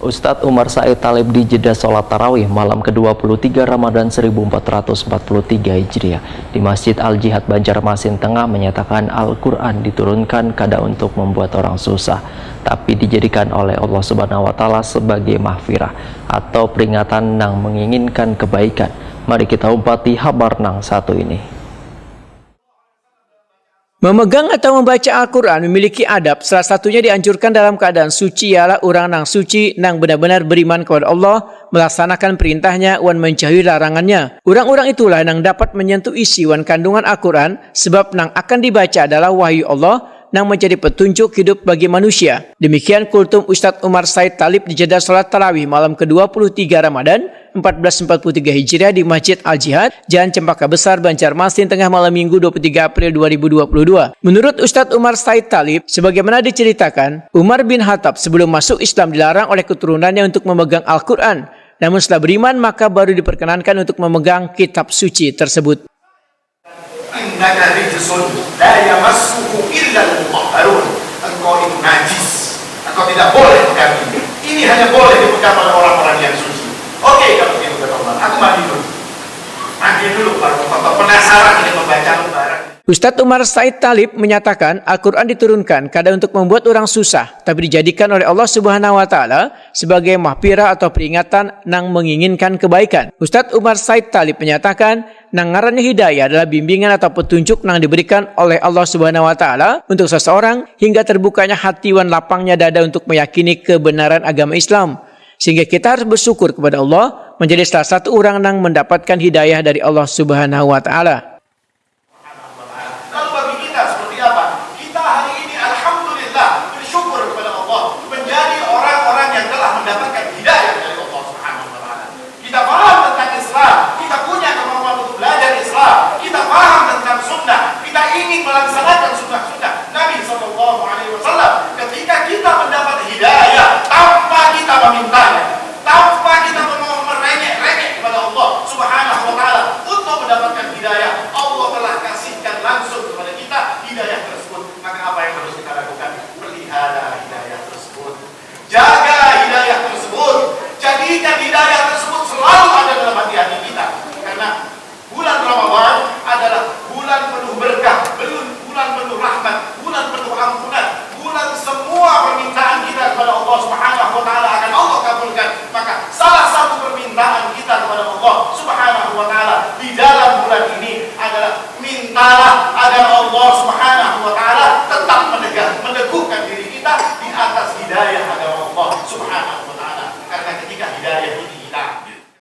Ustadz Umar Said Thalib di jeda sholat tarawih malam ke-23 Ramadan 1443 Hijriah di Masjid Al-Jihad Banjarmasin Tengah menyatakan Al-Quran diturunkan kada untuk membuat orang susah, tapi dijadikan oleh Allah Subhanahu wa Ta'ala sebagai mahfirah atau peringatan yang menginginkan kebaikan. Mari kita umpati habar nang satu ini. Memegang atau membaca Al-Quran memiliki adab. Salah satunya dianjurkan dalam keadaan suci ialah orang nang suci nang benar-benar beriman kepada Allah, melaksanakan perintahnya wan menjauhi larangannya. Orang-orang itulah nang dapat menyentuh isi wan kandungan Al-Quran, sebab nang akan dibaca adalah wahyu Allah nang menjadi petunjuk hidup bagi manusia. Demikian kultum Ustadz Umar Said Thalib di jeda sholat tarawih malam ke-23 Ramadan 1443 Hijriah di Masjid Al-Jihad, Jalan Cempaka Besar, Banjarmasin Tengah malam Minggu 23 April 2022. Menurut Ustadz Umar Said Thalib, sebagaimana diceritakan, Umar bin Khattab sebelum masuk Islam dilarang oleh keturunannya untuk memegang Al-Quran. Namun setelah beriman maka baru diperkenankan untuk memegang kitab suci tersebut. Innaka rijsun la yamassuhu illa al-mutahharun. Engkau itu najis, engkau tidak boleh pegang ini. Ini hanya boleh dipegang oleh orang-orang yang suci. Oke, kalau begitu kata Umar, aku mandi dulu baru penasaran ingin membaca lembaran. Ustadz Umar Said Thalib menyatakan Al-Quran diturunkan kadang untuk membuat orang susah, tapi dijadikan oleh Allah Subhanahu wa Ta'ala sebagai mahfirah atau peringatan nang menginginkan kebaikan. Ustadz Umar Said Thalib menyatakan nang ngarannya hidayah adalah bimbingan atau petunjuk nang diberikan oleh Allah Subhanahu wa Ta'ala untuk seseorang hingga terbukanya hati wan lapangnya dada untuk meyakini kebenaran agama Islam. Sehingga kita harus bersyukur kepada Allah menjadi salah satu orang yang mendapatkan hidayah dari Allah Subhanahu wa Ta'ala. Lalu bagi kita seperti apa? Kita hari ini alhamdulillah bersyukur kepada Allah menjadi orang-orang yang telah mendapatkan hidayah dari Allah Subhanahu wa Ta'ala. Kita paham tentang Islam, kita punya kemampuan untuk belajar Islam, kita paham tentang sunnah, kita ingin melaksanakan sunnah-sunnah Nabi SAW. Ketika kita mendapat hidayah tanpa kita memintanya, tanpa kita merengek-rengek kepada Allah Subhanahu wa Ta'ala untuk mendapatkan hidayah, Allah telah kasihkan langsung kepada kita hidayah tersebut. Maka apa yang harus kita lakukan? Pelihara hidayah tersebut, jaga hidayah tersebut, jadikan hidayah tersebut selalu ada dalam hati-hati kita. Karena bulan Ramadan adalah bulan penuh berkah, bulan penuh rahmat, bulan penuh ampunan, bulan semua permintaan kita kepada Allah Subhanahu wa Ta'ala akan Allah kabulkan. Maka salah satu permintaan kita kepada Allah Subhanahu wa Ta'ala di dalam bulan ini adalah mintalah agar Allah Subhanahu